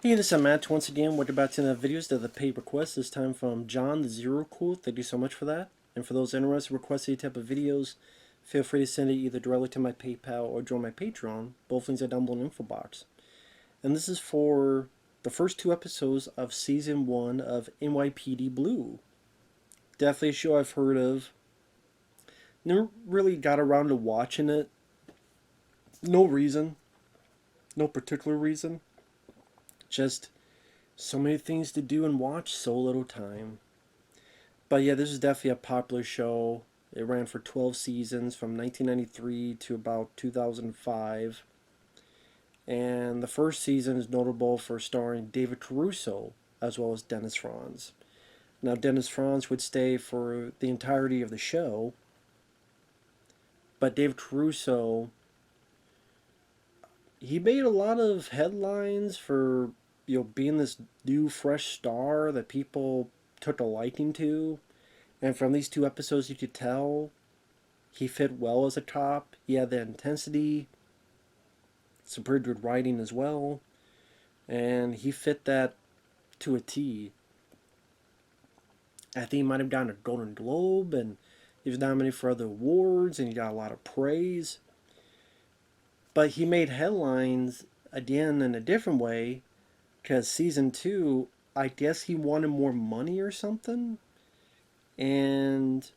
Hey, this is Matt once again. We're about to the videos to the paid request. This time from John the Zero Cool. Thank you so much for that. And for those interested in requesting any type of videos, feel free to send it either directly to my PayPal or join my Patreon. Both links are down below in the info box. And this is for the first two episodes of season 1 of NYPD Blue. Definitely a show I've heard of. Never really got around to watching it. No reason. No particular reason. Just so many things to do and watch, so little time. But yeah, this is definitely a popular show. It ran for 12 seasons from 1993 to about 2005. And the first season is notable for starring David Caruso as well as Dennis Franz. Now, Dennis Franz would stay for the entirety of the show, but David Caruso, he made a lot of headlines for being this new fresh star that people took a liking to. And from these two episodes, you could tell he fit well as a cop. He had the intensity, some pretty good writing as well, and he fit that to a T. I think he might have gotten a Golden Globe, and he was nominated for other awards, and he got a lot of praise. But he made headlines again in a different way, because season 2, I guess he wanted more money or something, and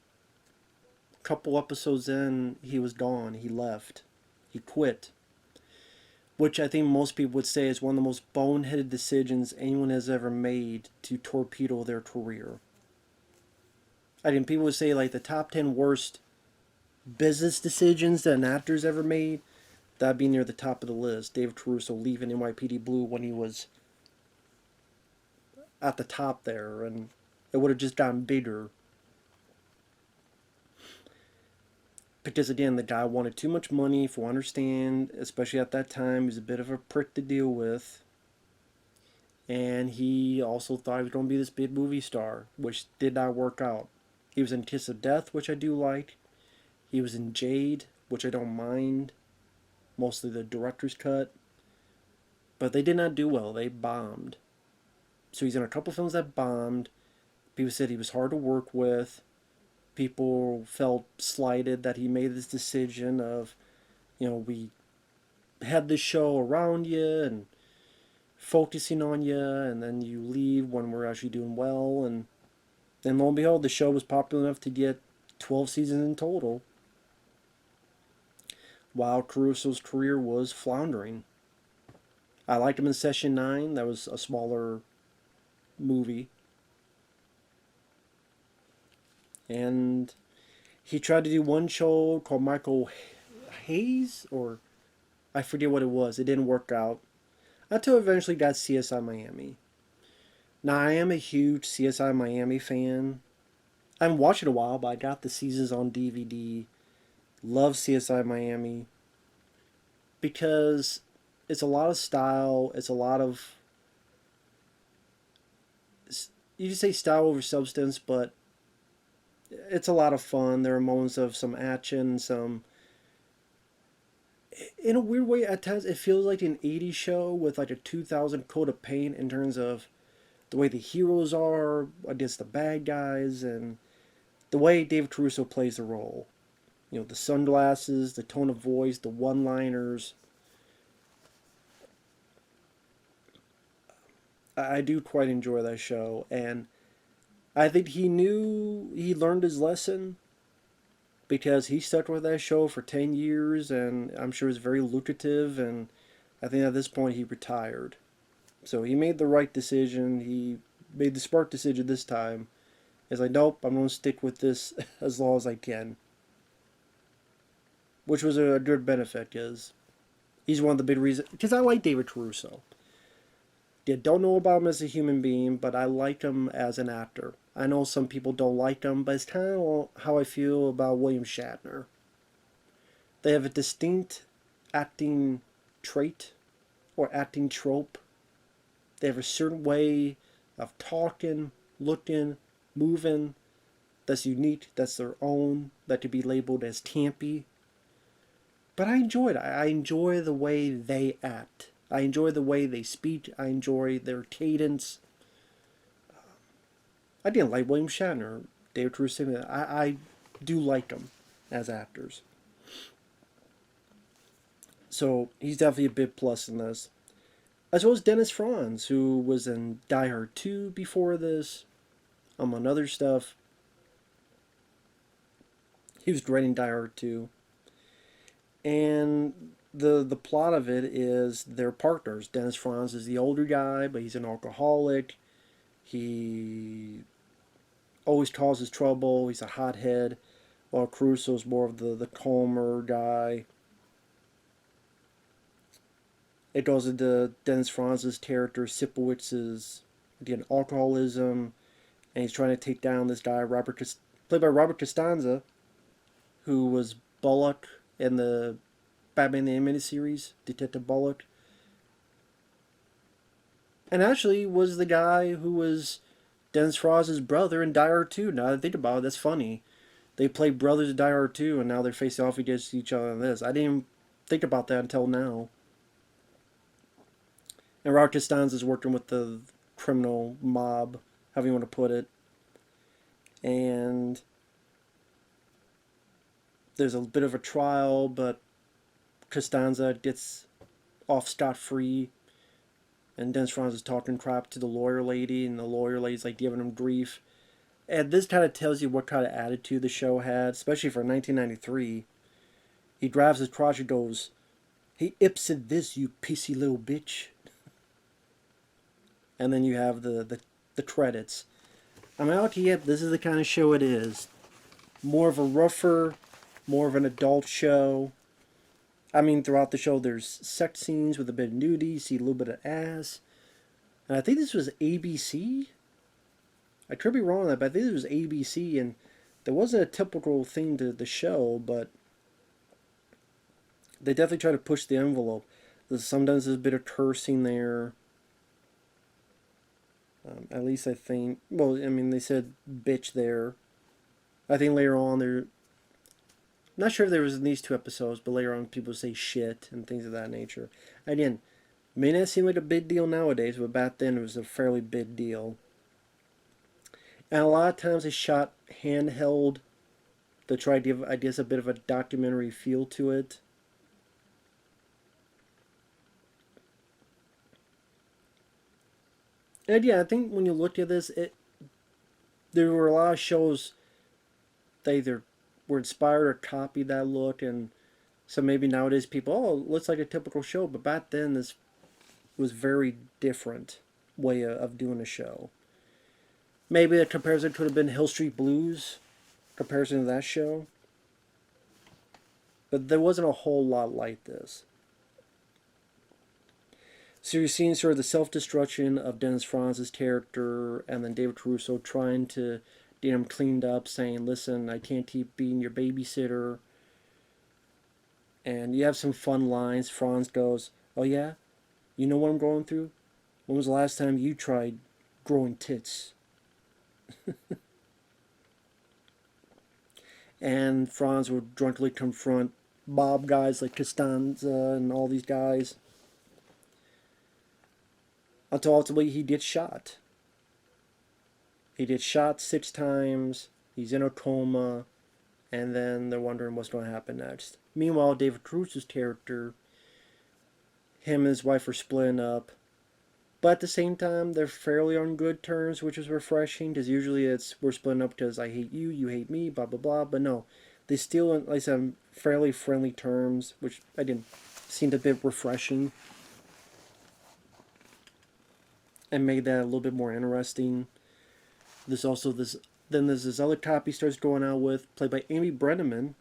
a couple episodes in, he was gone. He left. He quit. Which I think most people would say is one of the most boneheaded decisions anyone has ever made to torpedo their career. I think people would say like the top 10 worst business decisions that an actor's ever made. That'd be near the top of the list. David Caruso leaving NYPD Blue when he was at the top there, and it would have just gotten bigger. Because again, the guy wanted too much money, if you understand, especially at that time. He was a bit of a prick to deal with. And he also thought he was going to be this big movie star, which did not work out. He was in Kiss of Death, which I do like. He was in Jade, which I don't mind. Mostly the director's cut. But they did not do well. They bombed. So he's in a couple films that bombed. People said he was hard to work with. People felt slighted that he made this decision of, we had this show around you and focusing on you, and then you leave when we're actually doing well. And then lo and behold, the show was popular enough to get 12 seasons in total, while Caruso's career was floundering. I liked him in Session 9. That was a smaller movie. And he tried to do one show called Michael Hayes, or I forget what it was. It didn't work out. Until eventually got CSI Miami. Now, I am a huge CSI Miami fan. I haven't watched it in a while, but I got the seasons on DVD. Love CSI Miami. Because it's a lot of style. It's a lot of... You just say style over substance, but it's a lot of fun. There are moments of some action, some... In a weird way, at times, it feels like an 80s show with like a 2000 coat of paint in terms of the way the heroes are against the bad guys, and the way David Caruso plays the role. The sunglasses, the tone of voice, the one-liners. I do quite enjoy that show, and I think he learned his lesson, because he stuck with that show for 10 years, and I'm sure it was very lucrative, and I think at this point he retired. So he made the right decision. He made the smart decision this time. It's like, nope, I'm going to stick with this as long as I can. Which was a good benefit, because he's one of the big reasons. Because I like David Caruso. I don't know about him as a human being, but I like him as an actor. I know some people don't like him, but it's kind of how I feel about William Shatner. They have a distinct acting trait or acting trope. They have a certain way of talking, looking, moving that's unique, that's their own, that could be labeled as campy. But I enjoy it. I enjoy the way they act. I enjoy the way they speak. I enjoy their cadence. I didn't like William Shatner, David Caruso. I do like them as actors. So he's definitely a big plus in this. As well as Dennis Franz, who was in Die Hard 2 before this, among other stuff. He was great in Die Hard 2. And the plot of it is they're partners. Dennis Franz is the older guy, but he's an alcoholic. He always causes trouble. He's a hothead. While Caruso's more of the calmer guy. It goes into Dennis Franz's character, Sipowicz's, again, alcoholism, and he's trying to take down this guy, played by Robert Costanza, who was Bullock in the Batman the Animated Series, Detective Bullock. And actually was the guy who was Dennis Franz's brother in Die Hard 2. Now that I think about it, that's funny. They played brothers in Die Hard 2, and now they're facing off against each other in this. I didn't even think about that until now. And Robert Costanza's working with the criminal mob, however you want to put it. And there's a bit of a trial, but Costanza gets off scot-free. And Dennis Franz is talking crap to the lawyer lady, and the lawyer lady's like giving him grief. And this kind of tells you what kind of attitude the show had, especially for 1993. He grabs his crotch and goes, "Hey, Ipsy this, you pissy little bitch." And then you have the credits. I'm out here. This is the kind of show it is. More of a rougher, more of an adult show. I mean, throughout the show, there's sex scenes with a bit of nudity. You see a little bit of ass. And I think this was ABC. I could be wrong on that, but I think it was ABC. And there wasn't a typical thing to the show, but they definitely try to push the envelope. Sometimes there's a bit of cursing there. At least I think. Well, I mean, they said bitch there. I think later on they're not sure if there was in these two episodes, but later on people say shit and things of that nature. Again, may not seem like a big deal nowadays, but back then it was a fairly big deal. And a lot of times they shot handheld to try to give, I guess, a bit of a documentary feel to it. And yeah, I think when you look at this, there were a lot of shows that either were inspired or copied that look, and so maybe nowadays people, oh, it looks like a typical show, but back then this was very different way of doing a show. Maybe a comparison could have been Hill Street Blues, comparison to that show, but there wasn't a whole lot like this. So you're seeing sort of the self-destruction of Dennis Franz's character, and then David Caruso trying to get him cleaned up, saying, listen, I can't keep being your babysitter. And you have some fun lines. Franz goes, oh yeah? You know what I'm going through? When was the last time you tried growing tits? And Franz would drunkenly confront mob guys like Costanza and all these guys. Until ultimately he gets shot. He gets shot 6 times. He's in a coma. And then they're wondering what's going to happen next. Meanwhile, David Caruso's character, him and his wife are splitting up. But at the same time, they're fairly on good terms, which is refreshing. Because usually it's, we're splitting up because I hate you, you hate me, blah, blah, blah. But no, they still, like I said, fairly friendly terms, which, again, seemed a bit refreshing. And made that a little bit more interesting. There's also this, then there's this other cop he starts going out with, played by Amy Brenneman,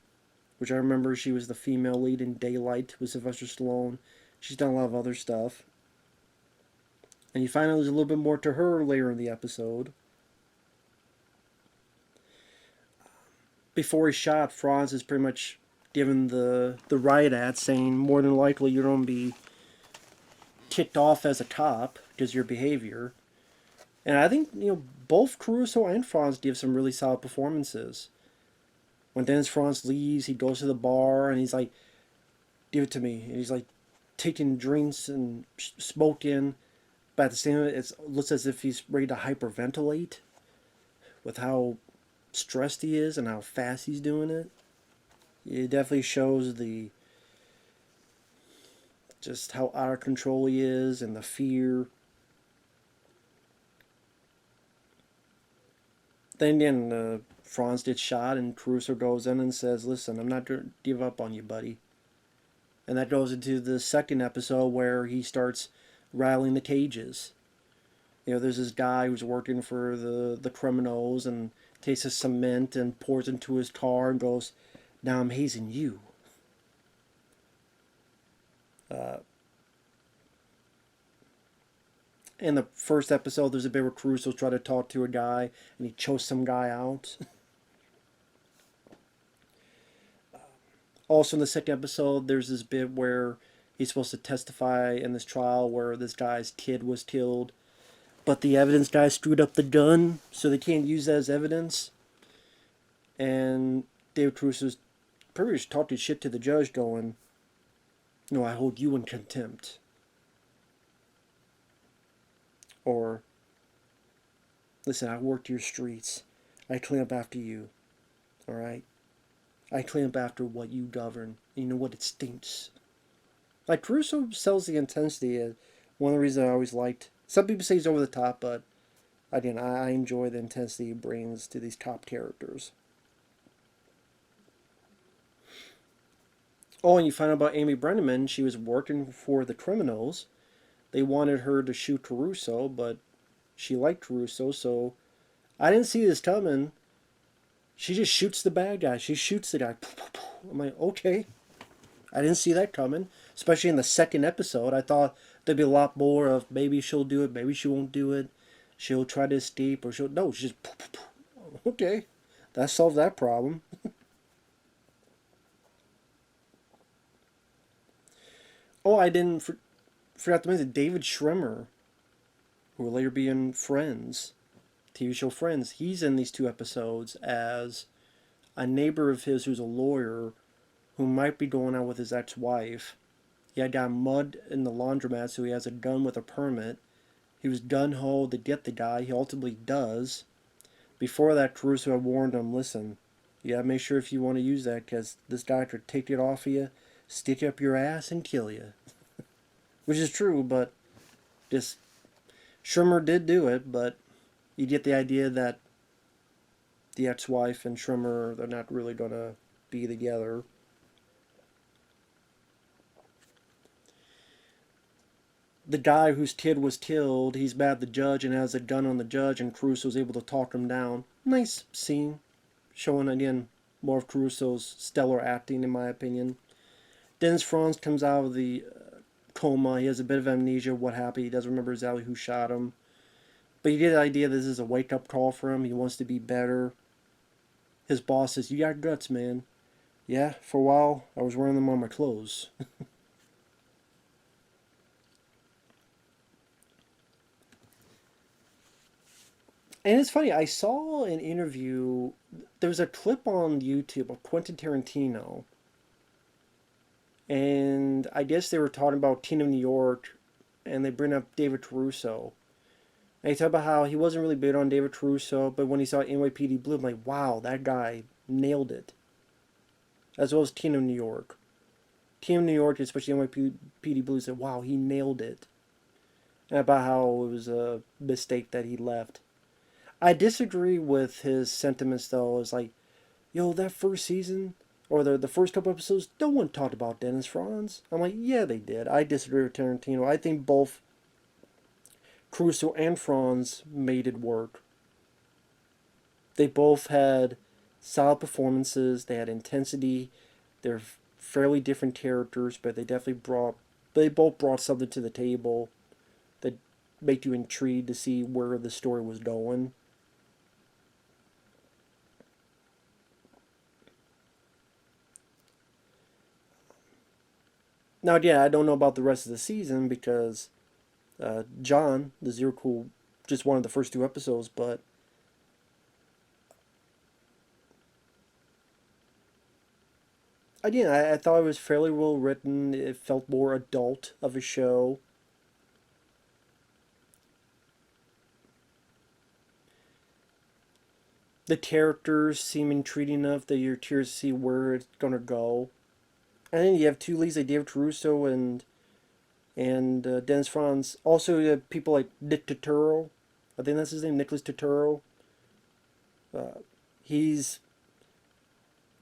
which I remember she was the female lead in Daylight with Sylvester Stallone. She's done a lot of other stuff. And you find out there's a little bit more to her later in the episode. Before he's shot, Franz is pretty much given the riot ad saying more than likely you're going to be kicked off as a cop because of your behavior. And I think, both Caruso and Franz give some really solid performances. When Dennis Franz leaves, he goes to the bar and he's like, give it to me. And he's like taking drinks and smoking, but at the same time, it looks as if he's ready to hyperventilate with how stressed he is and how fast he's doing it. It definitely shows the just how out of control he is and the fear. Then again, Franz gets shot, and Caruso goes in and says, "Listen, I'm not going to give up on you, buddy." And that goes into the second episode where he starts rattling the cages. There's this guy who's working for the criminals and takes a cement and pours into his car and goes, "Now I'm hazing you." In the first episode, there's a bit where Caruso's trying to talk to a guy and he chokes some guy out. Also, in the second episode, there's this bit where he's supposed to testify in this trial where this guy's kid was killed, but the evidence guy screwed up the gun, so they can't use that as evidence. And David Caruso's pretty much talking shit to the judge, going, "No, I hold you in contempt." Or, "Listen, I worked your streets. I clean up after you. Alright? I clean up after what you govern. And you know what? It stinks." Like, Caruso sells the intensity. One of the reasons I always liked. Some people say he's over the top, but again, I enjoy the intensity he brings to these top characters. Oh, and you find out about Amy Brenneman. She was working for the criminals. They wanted her to shoot Caruso, but she liked Caruso, so I didn't see this coming. She just shoots the bad guy. She shoots the guy. I'm like, okay. I didn't see that coming, especially in the second episode. I thought there'd be a lot more of maybe she'll do it, maybe she won't do it. She'll try to escape, or she'll... No, she just... Okay. That solved that problem. Oh, I didn't... forgot to mention David Schwimmer, who will later be in Friends, TV show Friends. He's in these two episodes as a neighbor of his who's a lawyer who might be going out with his ex-wife. He had got mud in the laundromat, so he has a gun with a permit. He was gun-ho to get the guy. He ultimately does. Before that, Caruso had warned him, "Listen, you gotta make sure if you want to use that, because this guy could take it off of you, stick it up your ass, and kill you." Which is true, but just Schwimmer did do it, but you get the idea that the ex-wife and Schwimmer, they're not really going to be together. The guy whose kid was killed, he's mad at the judge and has a gun on the judge, and Caruso's able to talk him down. Nice scene, showing again more of Caruso's stellar acting, in my opinion. Dennis Franz comes out of the coma. He has a bit of amnesia of what happened. He doesn't remember exactly who shot him. But you get the idea this is a wake-up call for him. He wants to be better. His boss says, "You got guts, man." "Yeah, for a while, I was wearing them on my clothes." And it's funny, I saw an interview, there was a clip on YouTube of Quentin Tarantino, and I guess they were talking about Teen of New York, and they bring up David Caruso. And he talked about how he wasn't really big on David Caruso, but when he saw NYPD Blue, I'm like, wow, that guy nailed it. As well as Teen of New York. Teen of New York, especially NYPD Blue, said, wow, he nailed it. And about how it was a mistake that he left. I disagree with his sentiments, though. It's like, yo, that first season, or the first couple episodes, no one talked about Dennis Franz. I'm like, yeah, they did. I disagree with Tarantino. I think both Caruso and Franz made it work. They both had solid performances. They had intensity. They're fairly different characters, but they both brought something to the table that made you intrigued to see where the story was going. Now, again, I don't know about the rest of the season because John, the Zero Cool, just wanted the first two episodes, but Again, I thought it was fairly well written. It felt more adult of a show. The characters seem intriguing enough that you're curious to see where it's gonna go. And then you have two leads like David Caruso and Dennis Franz. Also, you have people like Nick Turturro. I think that's his name, Nicholas Turturro. He's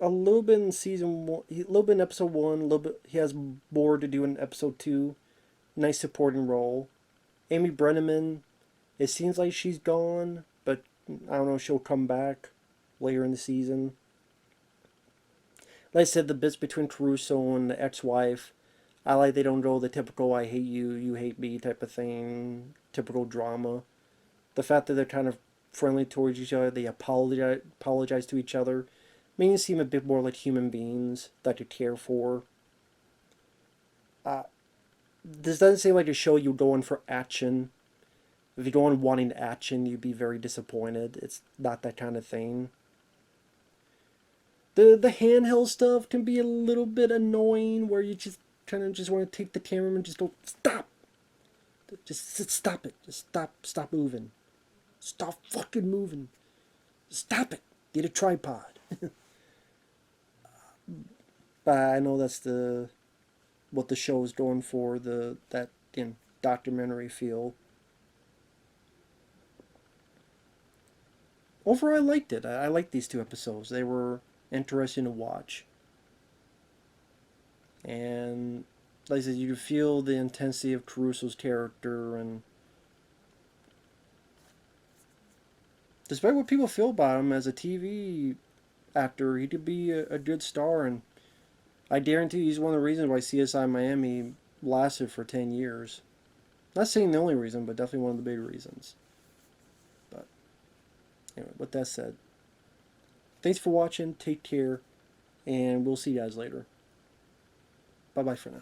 a little bit in season one, a little bit in episode one, a little bit. He has more to do in episode two. Nice supporting role. Amy Brenneman. It seems like she's gone, but I don't know if she'll come back later in the season. Like I said, the bits between Caruso and the ex-wife, I like they don't go the typical "I hate you, you hate me" type of thing, typical drama. The fact that they're kind of friendly towards each other, they apologize to each other, making it seem a bit more like human beings that you care for. Uh, this doesn't seem like a show you go in for action. If you go in wanting action, you'd be very disappointed. It's not that kind of thing. The handheld stuff can be a little bit annoying, where you just kind of just want to take the camera and just go stop, just stop it, just stop moving, stop fucking moving, stop it. Get a tripod. But I know that's the what the show is going for, the that documentary feel. Overall, I liked it. I liked these two episodes. They were interesting to watch. And like I said, you feel the intensity of Caruso's character, and despite what people feel about him as a TV actor, he could be a good star, and I guarantee he's one of the reasons why CSI Miami lasted for 10 years. Not saying the only reason, but definitely one of the big reasons. But anyway, with that said, thanks for watching, take care, and we'll see you guys later. Bye bye for now.